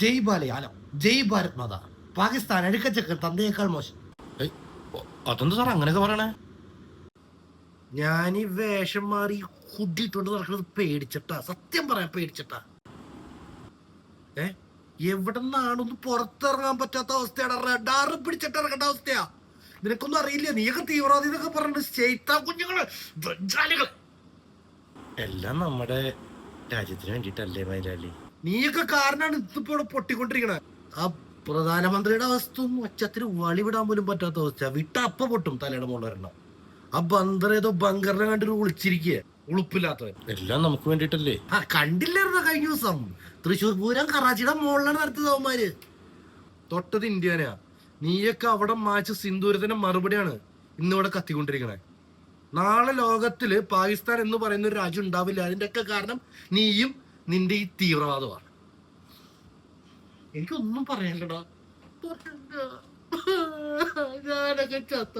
ജയ് ബാലയാലോ ജയ് ഭാരത് മാത. പാകിസ്ഥാൻ അഴുക്കച്ചക്കൻ തന്തയേക്കാൾ മോശം. അതെന്താ സാർ അങ്ങനെയൊക്കെ പറയണേ? ഞാൻ ഈ വേഷം മാറി കുടിയിട്ടുണ്ട് നടക്കുന്നത് പേടിച്ചിട്ടാ, സത്യം പറയാൻ പേടിച്ചിട്ടാ. എവിടെ നിന്നാണൊന്ന് പുറത്തിറങ്ങാൻ പറ്റാത്ത അവസ്ഥയാണ്. റഡാറ് പിടിച്ചിട്ട് ഇറങ്ങേണ്ട അവസ്ഥയാ. നിനക്കൊന്നും അറിയില്ല, നീയൊക്കെ തീവ്രവാദി എന്നൊക്കെ പറഞ്ഞിട്ട് ചെയ്താ കുഞ്ഞുങ്ങള് എല്ലാം നമ്മുടെ രാജ്യത്തിന് വേണ്ടിട്ടല്ലേ മൈലാലി? നീയൊക്കെ കാരണമാണ് ഇതിപ്പോ ഇവിടെ പൊട്ടിക്കൊണ്ടിരിക്കണേ. ആ പ്രധാനമന്ത്രിയുടെ അവസ്ഥ ഒച്ചത്തിന് വളി വിടാൻ പോലും പറ്റാത്ത അവസ്ഥ. വിട്ട അപ്പ പൊട്ടും തലയുടെ മുകളിൽ. ആ ബന്ദർ ഏതോ ബങ്കറിനെ കണ്ടിട്ട് വിളിച്ചിരിക്കുക, ഉളുപ്പില്ലാത്തവൻ. എല്ലാം നമുക്ക് വേണ്ടിട്ടല്ലേ? ആ കണ്ടില്ലായിരുന്നോ കഴിഞ്ഞ ദിവസം തൃശ്ശൂർ പൂരം കറാച്ചിയുടെ മുകളിലാണ് നടത്തിയത് അവന്മാര്. തൊട്ടത് ഇന്ത്യനാ. നീയൊക്കെ അവിടെ മാച്ച് സിന്ദൂരത്തിന്റെ മറുപടിയാണ് ഇന്നിവിടെ കത്തിക്കൊണ്ടിരിക്കണേ. നാളെ ലോകത്തില് പാകിസ്ഥാൻ എന്ന് പറയുന്ന ഒരു രാജ്യം ഉണ്ടാവില്ല. അതിന്റെ ഒക്കെ കാരണം നീയും നിന്റെ ഈ തീവ്രവാദമാണ്. എനിക്കൊന്നും പറയാനില്ലടാ. ഞാനൊക്കെ ചത്ത